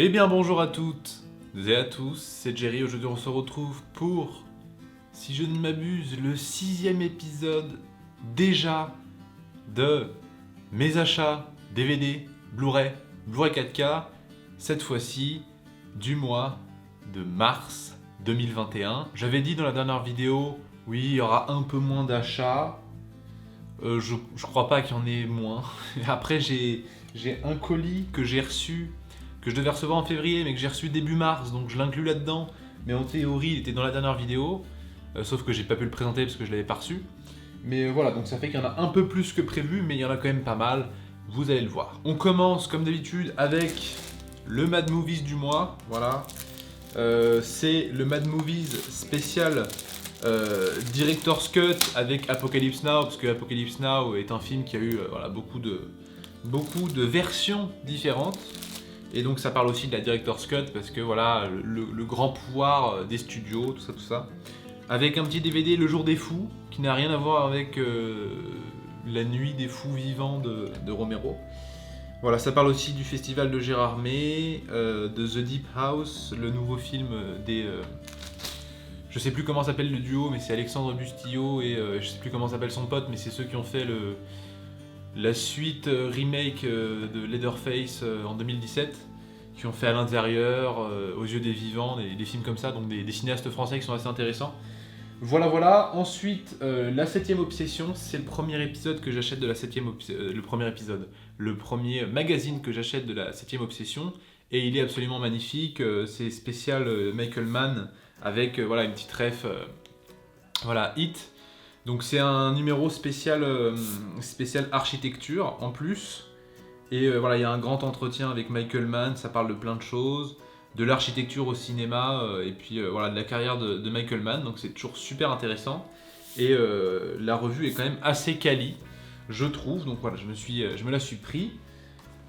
Eh bien bonjour à toutes et à tous, c'est Jerry, aujourd'hui on se retrouve pour, si je ne m'abuse, le 6e épisode déjà de mes achats DVD, Blu-ray 4K, cette fois-ci du mois de mars 2021. J'avais dit dans la dernière vidéo, oui il y aura un peu moins d'achats, je crois pas qu'il y en ait moins. Après j'ai un colis que j'ai reçu, que je devais recevoir en février, mais que j'ai reçu début mars, donc je l'inclus là-dedans. Mais en théorie, il était dans la dernière vidéo, sauf que j'ai pas pu le présenter parce que je l'avais pas reçu. Mais voilà, donc ça fait qu'il y en a un peu plus que prévu, mais il y en a quand même pas mal, vous allez le voir. On commence comme d'habitude avec le Mad Movies du mois, voilà. C'est le Mad Movies spécial Director's Cut avec Apocalypse Now, parce que Apocalypse Now est un film qui a eu voilà, beaucoup de versions différentes. Et donc ça parle aussi de la Director's Cut parce que voilà, le grand pouvoir des studios, tout ça. Avec un petit DVD Le Jour des Fous, qui n'a rien à voir avec La Nuit des Fous Vivants de Romero. Voilà, ça parle aussi du festival de Gérard May, de The Deep House, le nouveau film des... je sais plus comment s'appelle le duo, mais c'est Alexandre Bustillo et je sais plus comment s'appelle son pote, mais c'est ceux qui ont fait la suite remake de Leatherface en 2017, qui ont fait À l'intérieur, Aux yeux des vivants, des films comme ça, donc des cinéastes français qui sont assez intéressants. Voilà. Ensuite, la 7ème Obsession, c'est le premier épisode que j'achète de la 7ème le premier magazine que j'achète de la 7ème Obsession, et il est absolument magnifique. C'est spécial Michael Mann avec voilà une petite ref, voilà Hit. Donc c'est un numéro spécial architecture en plus. Et voilà, il y a un grand entretien avec Michael Mann, ça parle de plein de choses, de l'architecture au cinéma, et puis voilà, de la carrière de Michael Mann, donc c'est toujours super intéressant. Et la revue est quand même assez quali, je trouve, donc voilà, je me la suis pris.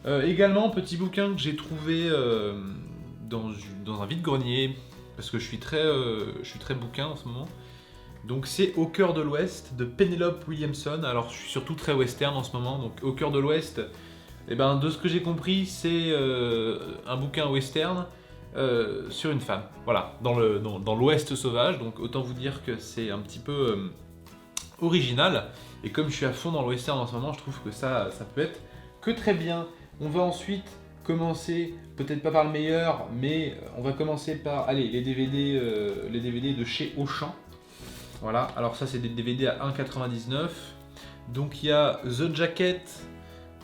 Également, petit bouquin que j'ai trouvé dans un vide-grenier, parce que je suis très bouquin en ce moment. Donc c'est Au cœur de l'Ouest de Penelope Williamson. Alors je suis surtout très western en ce moment, donc Au cœur de l'Ouest, eh ben, de ce que j'ai compris, c'est un bouquin western sur une femme. Voilà, dans l'Ouest sauvage, donc autant vous dire que c'est un petit peu original. Et comme je suis à fond dans le western en ce moment, je trouve que ça peut être que très bien. On va ensuite commencer, peut-être pas par le meilleur, mais on va commencer par les DVD de chez Auchan. Voilà, alors ça c'est des DVD à 1,99. Donc il y a The Jacket,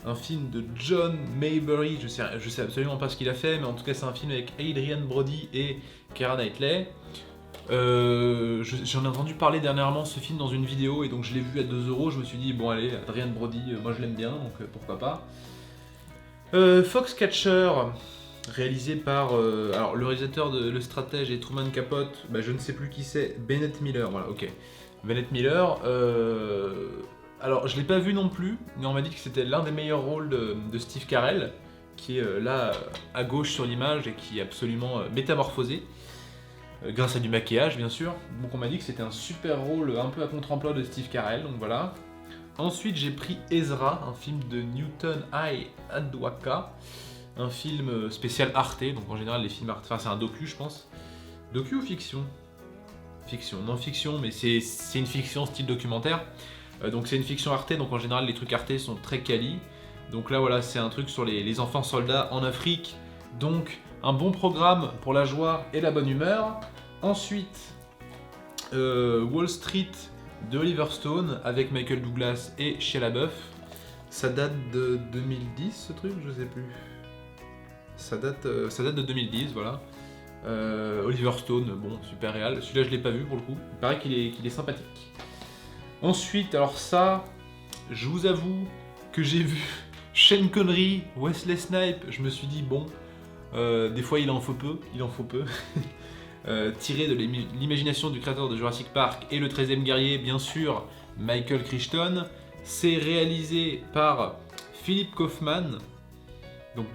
un film de John Maybury, je sais absolument pas ce qu'il a fait, mais en tout cas c'est un film avec Adrian Brody et Keira Knightley. J'en ai entendu parler dernièrement ce film dans une vidéo, et donc je l'ai vu à 2€, je me suis dit bon allez, Adrian Brody, moi je l'aime bien, donc pourquoi pas. Foxcatcher, réalisé par alors le réalisateur de Le Stratège et Truman Capote, je ne sais plus qui c'est, Bennett Miller, voilà, ok. Bennett Miller, alors je l'ai pas vu non plus, mais on m'a dit que c'était l'un des meilleurs rôles de Steve Carell, qui est là à gauche sur l'image et qui est absolument métamorphosé, grâce à du maquillage bien sûr. Donc on m'a dit que c'était un super rôle un peu à contre-emploi de Steve Carell, donc voilà. Ensuite j'ai pris Ezra, un film de Newton I. Adwaka, un film spécial Arte, donc en général les films Arte, enfin c'est un docu je pense. Docu ou fiction ? Fiction, non fiction, mais c'est une fiction style documentaire. Donc c'est une fiction Arte, donc en général les trucs Arte sont très quali. Donc là voilà, c'est un truc sur les enfants soldats en Afrique. Donc un bon programme pour la joie et la bonne humeur. Ensuite, Wall Street de Oliver Stone avec Michael Douglas et Shia LaBeouf. Ça date de 2010 ce truc, je sais plus. Ça date de 2010, voilà. Oliver Stone, bon, super réal. Celui-là je l'ai pas vu pour le coup. Il paraît qu'il est sympathique. Ensuite, alors ça, je vous avoue que j'ai vu Sean Connery, Wesley Snipes, je me suis dit bon, des fois il en faut peu. Tiré de l'imagination du créateur de Jurassic Park et le 13e guerrier, bien sûr, Michael Crichton. C'est réalisé par Philip Kaufman, donc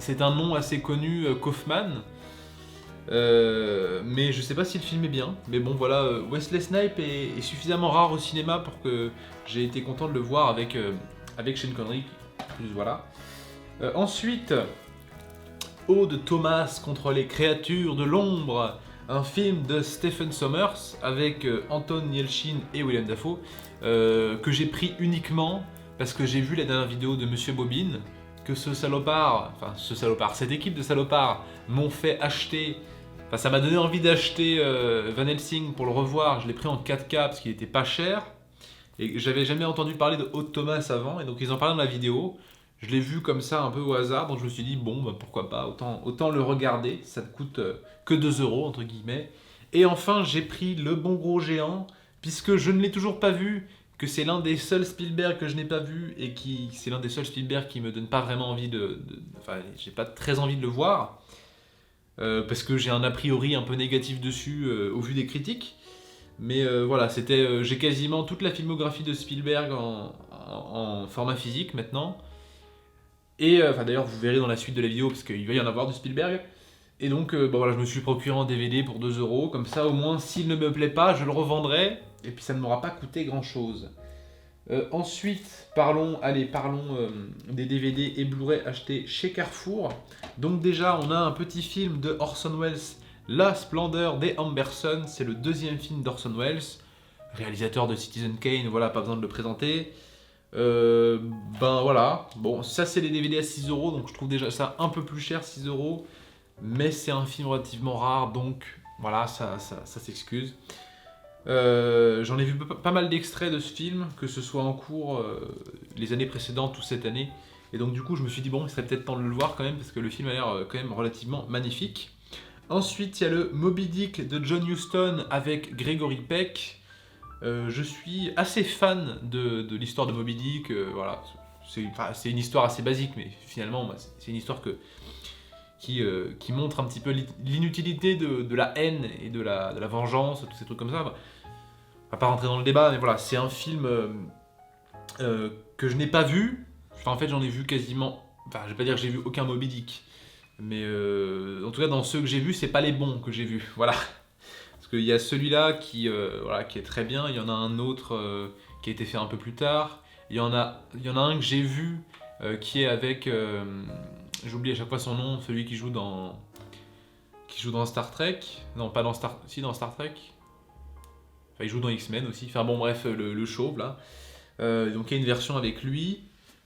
c'est un nom assez connu, Kaufman. Mais je sais pas si le film est bien, mais bon voilà, Wesley Snipes est suffisamment rare au cinéma pour que j'ai été content de le voir avec Sean Connery, plus voilà. Ensuite, Aude Thomas contre les créatures de l'ombre, un film de Stephen Sommers avec Anton Yelchin et William Dafoe, que j'ai pris uniquement parce que j'ai vu la dernière vidéo de Monsieur Bobine, que cette équipe de salopards m'ont fait acheter. Enfin, ça m'a donné envie d'acheter Van Helsing pour le revoir. Je l'ai pris en 4K parce qu'il était pas cher. Et j'avais jamais entendu parler de Aude Thomas avant. Et donc ils en parlaient dans la vidéo. Je l'ai vu comme ça un peu au hasard. Donc je me suis dit, bon, bah, pourquoi pas, autant le regarder. Ça ne coûte que 2 euros, entre guillemets. Et enfin, j'ai pris Le Bon Gros Géant, puisque je ne l'ai toujours pas vu, que c'est l'un des seuls Spielberg que je n'ai pas vu, et c'est l'un des seuls Spielberg qui me donne pas vraiment envie enfin, j'ai pas très envie de le voir. Parce que j'ai un a priori un peu négatif dessus au vu des critiques. Mais voilà, j'ai quasiment toute la filmographie de Spielberg en format physique maintenant. Et enfin, d'ailleurs, vous verrez dans la suite de la vidéo, parce qu'il va y en avoir du Spielberg. Et donc, bon, voilà, je me suis procuré en DVD pour 2 euros. Comme ça, au moins, s'il ne me plaît pas, je le revendrai. Et puis, ça ne m'aura pas coûté grand-chose. Ensuite, parlons des DVD et Blu-ray achetés chez Carrefour. Donc déjà, on a un petit film de Orson Welles, La Splendeur des Amberson. C'est le deuxième film d'Orson Welles, réalisateur de Citizen Kane, voilà, pas besoin de le présenter. Ben voilà, bon, ça c'est les DVD à 6 euros, donc je trouve déjà ça un peu plus cher, 6 euros. Mais c'est un film relativement rare, donc voilà, ça s'excuse. J'en ai vu pas mal d'extraits de ce film, que ce soit en cours les années précédentes ou cette année. Et donc du coup je me suis dit bon, il serait peut-être temps de le voir quand même, parce que le film a l'air quand même relativement magnifique. Ensuite il y a le Moby Dick de John Huston avec Gregory Peck. Je suis assez fan de l'histoire de Moby Dick, voilà. C'est une histoire assez basique, mais finalement c'est une histoire qui montre un petit peu l'inutilité de la haine et de la vengeance, tous ces trucs comme ça. On va pas rentrer dans le débat, mais voilà, c'est un film que je n'ai pas vu. Enfin, en fait, j'en ai vu quasiment. Enfin, je vais pas dire que j'ai vu aucun Moby Dick, mais en tout cas, dans ceux que j'ai vus, c'est pas les bons que j'ai vus. Voilà. Parce qu'il y a celui-là qui est très bien. Il y en a un autre qui a été fait un peu plus tard. Il y en a un que j'ai vu qui est avec. J'oublie à chaque fois son nom, celui qui joue dans Star Trek. Non, pas dans Star. Si, dans Star Trek. Enfin, il joue dans X-Men aussi. Enfin bon, bref, le chauve là. Donc il y a une version avec lui.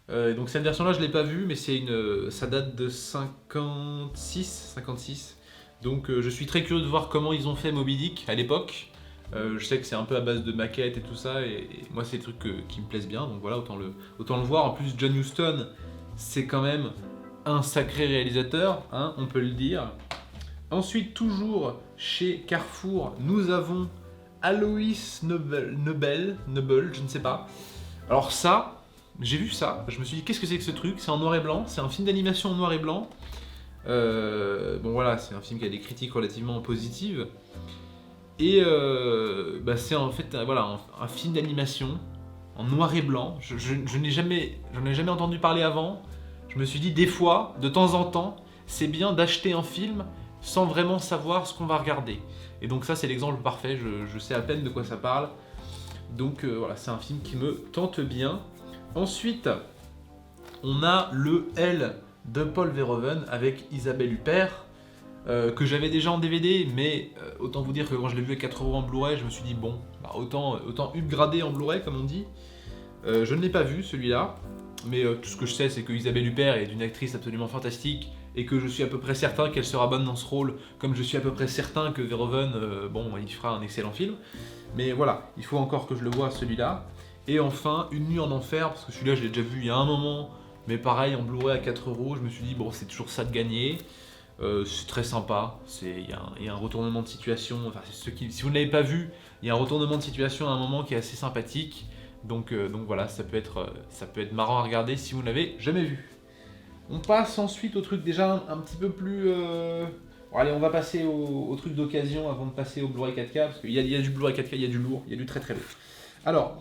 Donc cette version-là, je l'ai pas vue, mais ça date de 56. Donc je suis très curieux de voir comment ils ont fait Moby Dick à l'époque. Je sais que c'est un peu à base de maquettes et tout ça, et moi c'est des trucs qui me plaisent bien, donc voilà, autant le voir. En plus, John Huston, c'est quand même un sacré réalisateur, hein, on peut le dire. Ensuite, toujours chez Carrefour, nous avons Alois Nobel, je ne sais pas. Alors ça, j'ai vu ça, je me suis dit qu'est-ce que c'est que ce truc? C'est en noir et blanc, c'est un film d'animation en noir et blanc. Bon voilà, c'est un film qui a des critiques relativement positives. Et c'est en fait voilà, un film d'animation en noir et blanc. J'en ai jamais entendu parler avant. Je me suis dit des fois, de temps en temps, c'est bien d'acheter un film sans vraiment savoir ce qu'on va regarder. Et donc ça c'est l'exemple parfait, je sais à peine de quoi ça parle. Donc voilà, c'est un film qui me tente bien. Ensuite, on a le L de Paul Verhoeven avec Isabelle Huppert, que j'avais déjà en DVD, mais autant vous dire que quand je l'ai vu à 4 euros en Blu-ray, je me suis dit bon, bah, autant upgrader en Blu-ray comme on dit. Je ne l'ai pas vu celui-là, mais tout ce que je sais c'est que Isabelle Huppert est une actrice absolument fantastique, et que je suis à peu près certain qu'elle sera bonne dans ce rôle, comme je suis à peu près certain que Verhoeven, il fera un excellent film. Mais voilà, il faut encore que je le voie celui-là. Et enfin, Une nuit en enfer, parce que celui-là je l'ai déjà vu il y a un moment, mais pareil en Blu-ray à 4 euros, je me suis dit bon, c'est toujours ça de gagner. C'est très sympa, il y a un retournement de situation, enfin, si vous ne l'avez pas vu, il y a un retournement de situation à un moment qui est assez sympathique, donc voilà, ça peut être marrant à regarder si vous ne l'avez jamais vu. On passe ensuite au truc déjà un petit peu plus... Bon, allez, on va passer au truc d'occasion avant de passer au Blu-ray 4K, parce qu'il y a du Blu-ray 4K, il y a du lourd, il y a du très très lourd. Alors,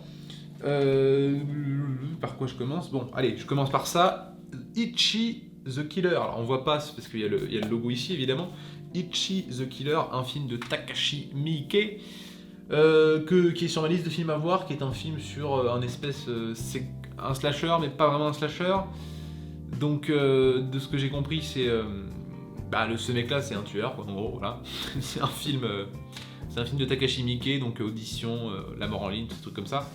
par quoi je commence? Bon, allez, je commence par ça. Ichi the Killer. Alors on voit pas parce qu'il y a le logo ici évidemment. Ichi the Killer, un film de Takashi Miike, qui est sur ma liste de films à voir, qui est un film sur c'est un slasher mais pas vraiment un slasher. Donc de ce que j'ai compris, ce mec-là, c'est un tueur, quoi, en gros, voilà. C'est un film de Takashi Miike, donc Audition, La mort en ligne, tout ce truc comme ça.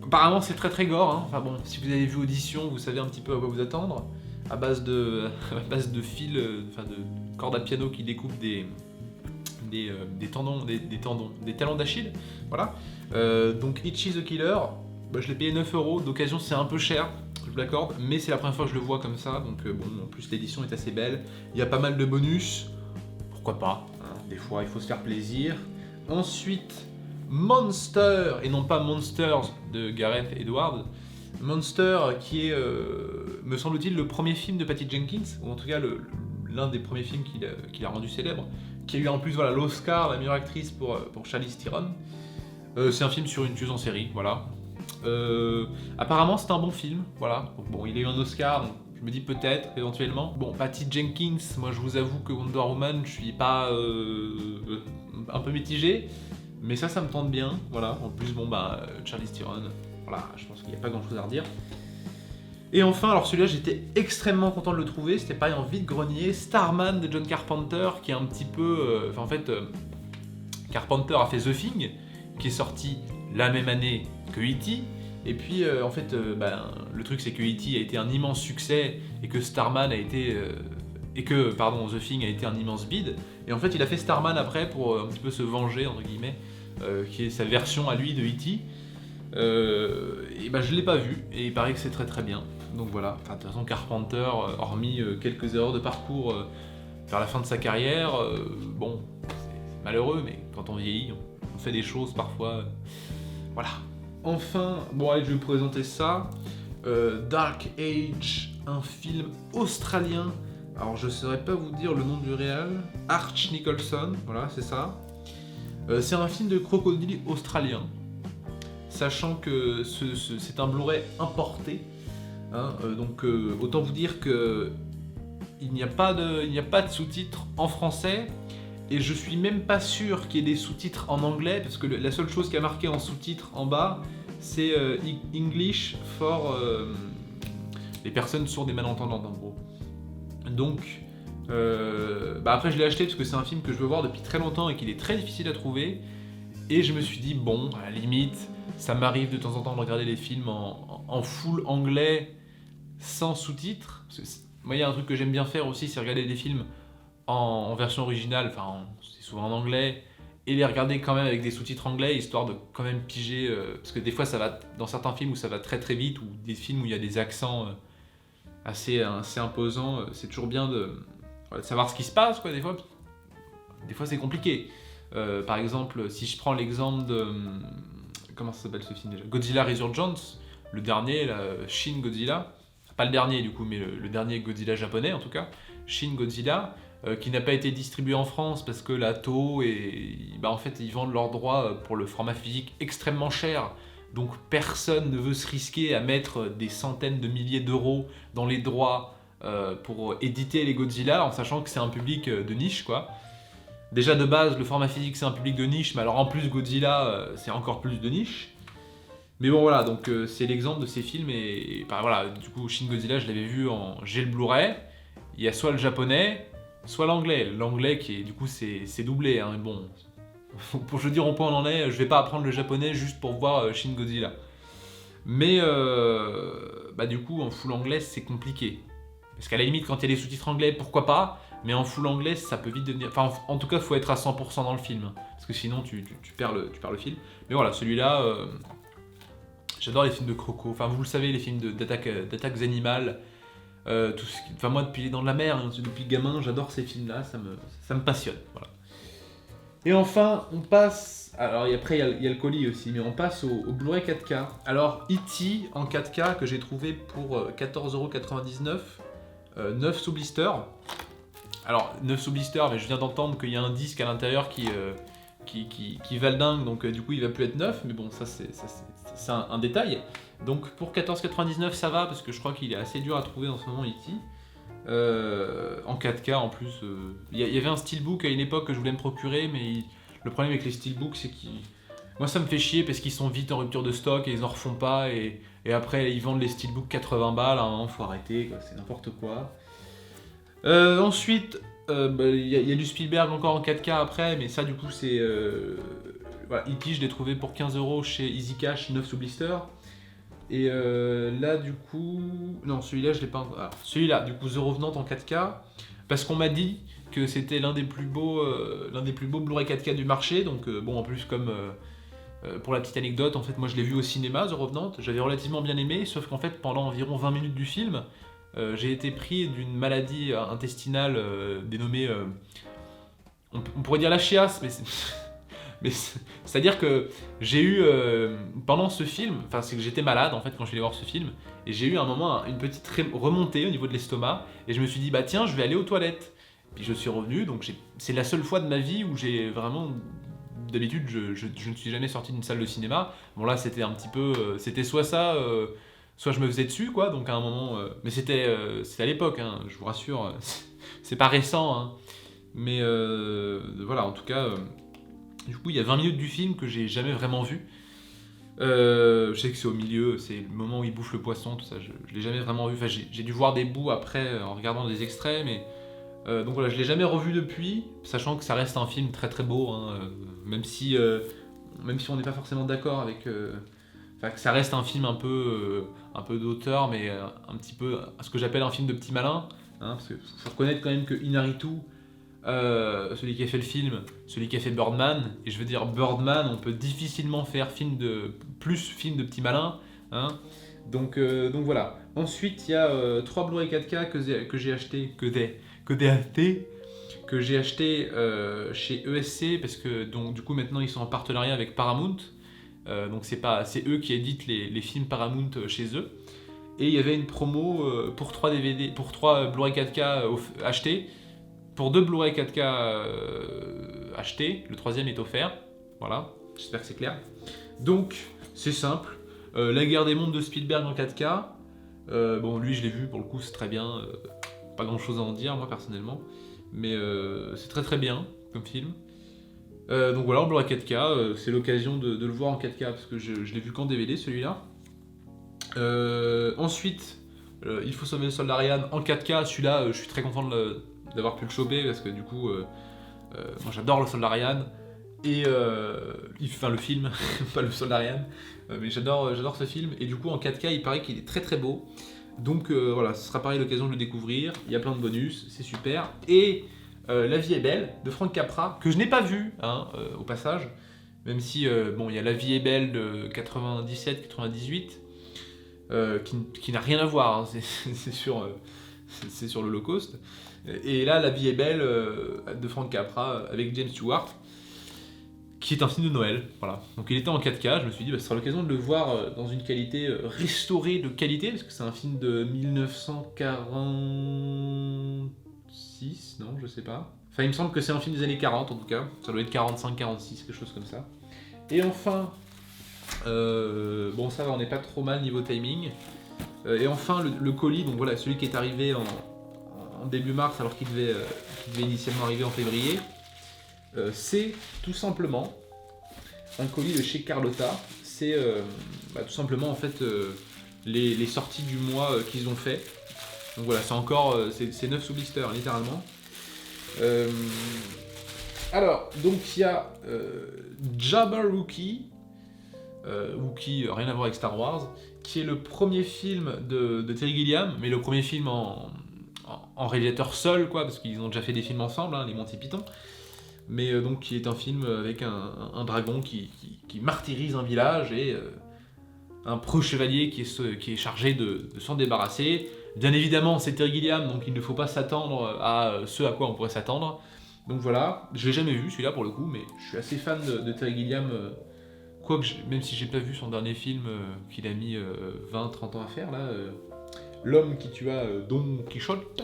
Apparemment, c'est très très gore, hein. Enfin bon, si vous avez vu Audition, vous savez un petit peu à quoi vous attendre. À base de fils, de cordes à piano qui découpent des talons d'Achille, voilà. Donc Ichi the Killer, je l'ai payé 9€, d'occasion c'est un peu cher, je vous l'accorde, mais c'est la première fois que je le vois comme ça, donc bon, en plus l'édition est assez belle, il y a pas mal de bonus, pourquoi pas, hein, des fois il faut se faire plaisir. Ensuite, Monster, et non pas Monsters de Gareth Edwards, Monster qui est, me semble-t-il, le premier film de Patty Jenkins, ou en tout cas l'un des premiers films qu'il a rendu célèbre, qui a eu en plus voilà, l'Oscar, la meilleure actrice pour Charlize Theron. C'est un film sur une tueuse en série, voilà. Apparemment c'est un bon film, voilà. Bon, il a eu un Oscar, donc je me dis peut-être, éventuellement. Bon, Patty Jenkins, moi je vous avoue que Wonder Woman, je suis pas un peu mitigé, mais ça me tente bien, voilà. En plus, bon Charlize Theron, voilà, je pense qu'il n'y a pas grand-chose à redire. Et enfin, alors celui-là, j'étais extrêmement content de le trouver, c'était pareil en vide-grenier, Starman de John Carpenter, qui est un petit peu... Carpenter a fait The Thing, qui est sorti la même année que E.T., et puis le truc c'est que E.T. a été un immense succès, et que Starman a été... The Thing a été un immense bide, et en fait il a fait Starman après pour un petit peu se venger, entre guillemets, qui est sa version à lui de E.T., je l'ai pas vu, et il paraît que c'est très très bien. Donc voilà, de toute façon Carpenter, hormis quelques erreurs de parcours vers la fin de sa carrière, bon, c'est malheureux, mais quand on vieillit, on fait des choses parfois, voilà. Enfin, bon allez, je vais vous présenter ça, Dark Age, un film australien, alors je saurais pas vous dire le nom du réal, Arch Nicholson, voilà, c'est ça. C'est un film de crocodile australien, sachant que c'est un Blu-ray importé, hein, donc autant vous dire que il n'y a pas de sous-titres en français, et je suis même pas sûr qu'il y ait des sous-titres en anglais, parce que la seule chose qui a marqué en sous-titres en bas, c'est English for les personnes sourdes et malentendantes, en gros. Donc après je l'ai acheté parce que c'est un film que je veux voir depuis très longtemps et qu'il est très difficile à trouver, et je me suis dit bon, à la limite, ça m'arrive de temps en temps de regarder les films en full anglais sans sous-titres. Moi, il y a un truc que j'aime bien faire aussi, c'est regarder des films en version originale, c'est souvent en anglais, et les regarder quand même avec des sous-titres anglais, histoire de quand même piger, parce que des fois, ça va, dans certains films où ça va très très vite, ou des films où il y a des accents assez imposants, c'est toujours bien de savoir ce qui se passe, quoi, des fois c'est compliqué. Par exemple, si je prends l'exemple de... Comment ça s'appelle ce film déjà ? Godzilla Resurgence, le dernier, Shin Godzilla, pas le dernier du coup, mais le dernier Godzilla japonais en tout cas, Shin Godzilla, qui n'a pas été distribué en France parce que la Toho, en fait, ils vendent leurs droits pour le format physique extrêmement cher, donc personne ne veut se risquer à mettre des centaines de milliers d'euros dans les droits pour éditer les Godzilla, en sachant que c'est un public de niche, quoi. Déjà de base, le format physique c'est un public de niche, mais alors en plus Godzilla c'est encore plus de niche. Mais bon voilà, donc c'est l'exemple de ces films, et voilà, du coup Shin Godzilla je l'avais vu j'ai le Blu-ray, il y a soit le japonais, soit l'anglais. L'anglais qui est, du coup c'est doublé, hein, bon, pour je dire au point où on en est, je vais pas apprendre le japonais juste pour voir Shin Godzilla. Mais du coup en full anglais c'est compliqué. Parce qu'à la limite quand il y a des sous-titres anglais, pourquoi pas, mais en full anglais ça peut vite devenir... Enfin en tout cas il faut être à 100% dans le film, parce que sinon tu perds le film. Mais voilà, celui-là, j'adore les films de croco, enfin vous le savez, les films d'attaques animales, moi depuis Les Dents de la Mer, hein, depuis gamin j'adore ces films-là, ça me passionne, voilà. Et enfin on passe, alors après il y a le colis aussi, mais on passe au Blu-ray 4K. Alors E.T. en 4K que j'ai trouvé pour 14,99€, 9 sous blister. Alors 9 sous blister, mais je viens d'entendre qu'il y a un disque à l'intérieur qui va le dingue, donc du coup il va plus être 9, mais bon ça c'est un détail. Donc pour 14,99€ ça va, parce que je crois qu'il est assez dur à trouver en ce moment E.T. En 4K en plus. Il y avait un steelbook à une époque que je voulais me procurer, mais le problème avec les steelbooks c'est moi ça me fait chier parce qu'ils sont vite en rupture de stock et ils en refont pas, et après ils vendent les steelbooks 80 balles, à un moment faut arrêter, quoi, c'est n'importe quoi. Ensuite, y a du Spielberg encore en 4K après, mais ça du coup c'est... voilà, E.T. je l'ai trouvé pour 15€ chez Easy Cash, 9 sous blister. Et là du coup... Non, celui-là je l'ai pas encore... Alors, celui-là, du coup The Revenant en 4K, parce qu'on m'a dit que c'était l'un des plus beaux Blu-ray 4K du marché, donc bon en plus comme... pour la petite anecdote, en fait moi je l'ai vu au cinéma The Revenant, j'avais relativement bien aimé, sauf qu'en fait pendant environ 20 minutes du film, j'ai été pris d'une maladie intestinale dénommée... on pourrait dire la chiasse, mais mais c'est-à-dire que j'ai eu, pendant ce film, enfin c'est que j'étais malade en fait quand je suis allé voir ce film, et j'ai eu un moment une petite remontée au niveau de l'estomac, et je me suis dit bah tiens je vais aller aux toilettes. Puis je suis revenu, donc c'est la seule fois de ma vie où j'ai vraiment... D'habitude je ne suis jamais sorti d'une salle de cinéma. Bon là c'était un petit peu... c'était soit ça, soit je me faisais dessus quoi, donc à un moment... mais c'était à l'époque, hein, je vous rassure, c'est pas récent, hein. Mais voilà, en tout cas... du coup, il y a 20 minutes du film que j'ai jamais vraiment vu. Je sais que c'est au milieu, c'est le moment où il bouffe le poisson, tout ça, je l'ai jamais vraiment vu. Enfin, j'ai dû voir des bouts après en regardant des extraits, mais... donc voilà, je l'ai jamais revu depuis, sachant que ça reste un film très très beau, hein, même si on n'est pas forcément d'accord avec... Enfin, que ça reste un film un peu d'auteur, mais un petit peu ce que j'appelle un film de petit malin, hein, parce qu'il faut reconnaître quand même que Inaritu, celui qui a fait le film, celui qui a fait Birdman, et je veux dire Birdman, on peut difficilement faire film de petit malin, hein. Donc voilà. Ensuite il y a 3 Blu-ray 4K que j'ai acheté, que j'ai acheté chez ESC, parce que donc du coup maintenant ils sont en partenariat avec Paramount, donc c'est eux qui éditent les films Paramount chez eux. Et il y avait une promo pour 3 DVD, pour 3 Blu-ray 4K achetés, pour 2 Blu-ray 4K achetés, le troisième est offert. Voilà, j'espère que c'est clair. Donc, c'est simple. La guerre des mondes de Spielberg en 4K. Bon, lui, je l'ai vu, pour le coup, c'est très bien. Pas grand chose à en dire, moi, personnellement. Mais c'est très très bien comme film. Donc voilà, en Blu-ray 4K, c'est l'occasion de le voir en 4K, parce que je l'ai vu qu'en DVD, celui-là. Ensuite, Il faut sauver le soldat Ryan en 4K. Celui-là, je suis très content d'avoir pu le choper, parce que du coup, moi j'adore le soldat Ryan. Et enfin le film, pas le soldat Ryan, mais j'adore ce film. Et du coup en 4K, il paraît qu'il est très très beau. Donc voilà, ce sera pareil l'occasion de le découvrir. Il y a plein de bonus, c'est super. Et La vie est belle de Frank Capra, que je n'ai pas vu, hein, au passage. Même si, bon, il y a La vie est belle de 97-98, qui n'a rien à voir, hein, c'est sur l'Holocauste. Et là, La vie est belle de Frank Capra avec James Stewart, qui est un film de Noël, voilà. Donc il était en 4K, je me suis dit, bah, ce sera l'occasion de le voir dans une qualité restaurée de qualité, parce que c'est un film de 1946, non, je sais pas. Enfin, il me semble que c'est un film des années 40 en tout cas, ça doit être 45-46, quelque chose comme ça. Et enfin, bon ça va, on n'est pas trop mal niveau timing. Et enfin, le colis, donc voilà, celui qui est arrivé en début mars alors qu'il devait initialement arriver en février. C'est tout simplement un colis de chez Carlotta. C'est tout simplement en fait les sorties du mois qu'ils ont fait. Donc voilà, c'est encore c'est 9 sous blister littéralement. Alors, donc il y a Jabba Wookie, Wookie, rien à voir avec Star Wars, qui est le premier film de Terry Gilliam, mais le premier film en réalisateur seul, quoi, parce qu'ils ont déjà fait des films ensemble, hein, les Monty Python. Mais donc qui est un film avec un dragon qui martyrise un village et un preux chevalier qui est chargé de s'en débarrasser. Bien évidemment, c'est Terry Gilliam, donc il ne faut pas s'attendre à ce à quoi on pourrait s'attendre. Donc voilà, je l'ai jamais vu celui-là pour le coup, mais je suis assez fan de Terry Gilliam, quoique même si j'ai pas vu son dernier film qu'il a mis 20-30 ans à faire, là, L'homme qui tua Don Quichotte.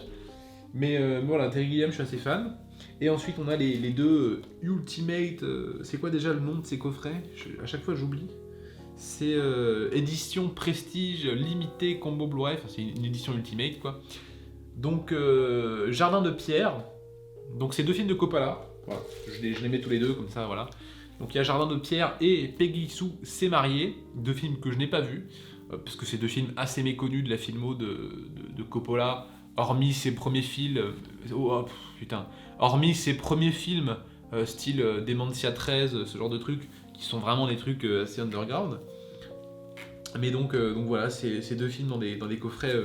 Mais voilà, Terry Gilliam, je suis assez fan. Et ensuite, on a les deux Ultimate. C'est quoi déjà le nom de ces coffrets ? À chaque fois, j'oublie. C'est édition Prestige Limitée Combo Blu-ray. Enfin, c'est une édition Ultimate, quoi. Donc, Jardin de pierre. Donc, c'est deux films de Coppola. Voilà. Je les mets tous les deux, comme ça, voilà. Donc, il y a Jardin de pierre et Peggy Sue s'est mariée. Deux films que je n'ai pas vus. Parce que c'est deux films assez méconnus de la filmo de Coppola. hormis ses premiers films, hormis ses premiers films, style Dementia 13, ce genre de trucs, qui sont vraiment des trucs assez underground. Mais donc voilà, ces deux films dans des coffrets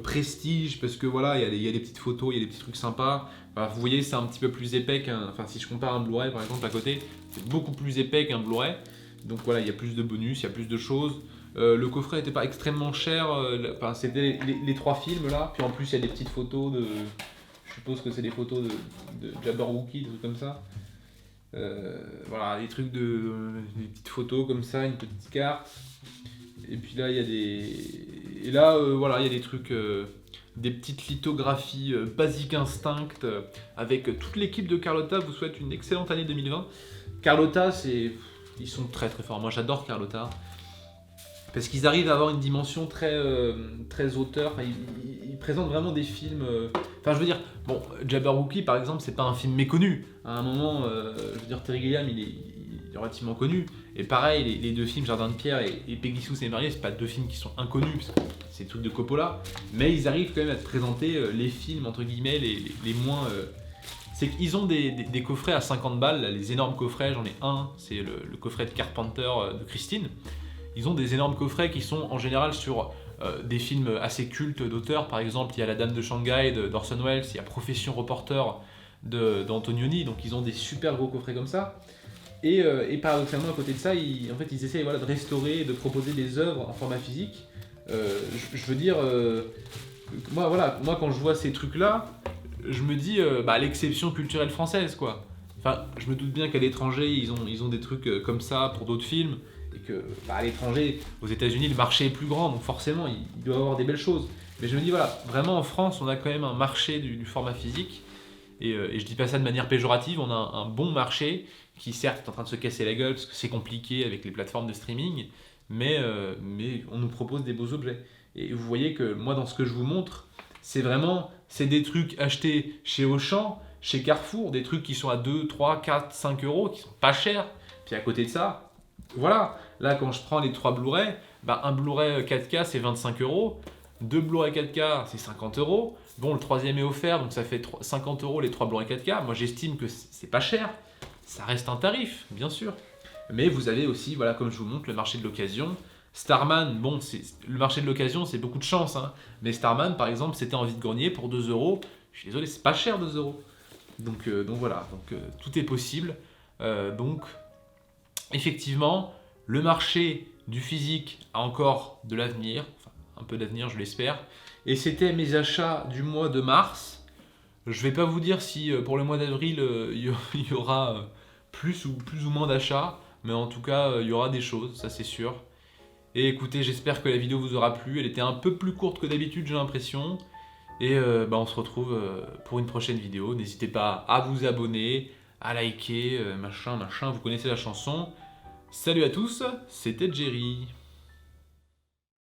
prestige, parce que voilà, il y a des petites photos, il y a des petits trucs sympas. Enfin, vous voyez, c'est un petit peu plus épais enfin, si je compare un Blu-ray par exemple à côté, c'est beaucoup plus épais qu'un Blu-ray. Donc voilà, il y a plus de bonus, il y a plus de choses. Le coffret n'était pas extrêmement cher, enfin, c'était les trois films là, puis en plus il y a des petites photos de. Je suppose que c'est des photos de Jabberwocky, des trucs comme ça. Voilà, des trucs des petites photos comme ça, une petite carte. Et puis là, il y a des. Et là, voilà, il y a des trucs. Des petites lithographies Basic Instinct avec toute l'équipe de Carlotta vous souhaite une excellente année 2020. Carlotta, ils sont très très forts. Moi, j'adore Carlotta. Parce qu'ils arrivent à avoir une dimension très auteur. Enfin, ils présentent vraiment des films. Enfin, je veux dire, bon, Jabberwocky par exemple, c'est pas un film méconnu. À un moment, je veux dire, Terry Gilliam, il est relativement connu. Et pareil, les deux films, Jardin de Pierre et Peggy Sue s'est mariée, c'est pas deux films qui sont inconnus, parce que c'est des trucs de Coppola. Mais ils arrivent quand même à te présenter les films, entre guillemets, les moins. C'est qu'ils ont des coffrets à 50 balles, là, les énormes coffrets, j'en ai un, c'est le coffret de Carpenter de Christine. Ils ont des énormes coffrets qui sont en général sur des films assez cultes d'auteurs. Par exemple, il y a La Dame de Shanghai d'Orson Welles, il y a Profession Reporter d'Antonioni, donc ils ont des super gros coffrets comme ça. Et paradoxalement, à côté de ça, ils essayent voilà, de restaurer et de proposer des œuvres en format physique. Je veux dire, moi, quand je vois ces trucs-là, je me dis, l'exception culturelle française, quoi. Enfin, je me doute bien qu'à l'étranger, ils ont des trucs comme ça pour d'autres films, et que à l'étranger, aux États-Unis, le marché est plus grand, donc forcément, il doit y avoir des belles choses. Mais je me dis, voilà, vraiment en France, on a quand même un marché du format physique, et je dis pas ça de manière péjorative, on a un bon marché qui certes est en train de se casser la gueule parce que c'est compliqué avec les plateformes de streaming, mais on nous propose des beaux objets. Et vous voyez que moi, dans ce que je vous montre, c'est des trucs achetés chez Auchan, chez Carrefour, des trucs qui sont à 2, 3, 4, 5 euros, qui sont pas chers. Puis à côté de ça, voilà, là quand je prends les 3 Blu-ray, un Blu-ray 4K c'est 25 euros, 2 Blu-ray 4K c'est 50 euros. Bon, le troisième est offert, donc ça fait 50 euros les 3 Blu-ray 4K. Moi j'estime que c'est pas cher, ça reste un tarif, bien sûr. Mais vous avez aussi, voilà, comme je vous montre, le marché de l'occasion. Starman, bon, le marché de l'occasion, c'est beaucoup de chance, hein. Mais Starman, par exemple, c'était en vide-grenier pour 2 euros. Je suis désolé, c'est pas cher 2 euros. Donc voilà, tout est possible. Donc, effectivement, le marché du physique a encore de l'avenir, enfin un peu d'avenir, je l'espère. Et c'était mes achats du mois de mars. Je vais pas vous dire si pour le mois d'avril il y aura plus ou moins d'achats, mais en tout cas il y aura des choses, ça c'est sûr. Et écoutez, j'espère que la vidéo vous aura plu. Elle était un peu plus courte que d'habitude, j'ai l'impression. Et on se retrouve pour une prochaine vidéo. N'hésitez pas à vous abonner, à liker, machin, vous connaissez la chanson. Salut à tous, c'était Jerry.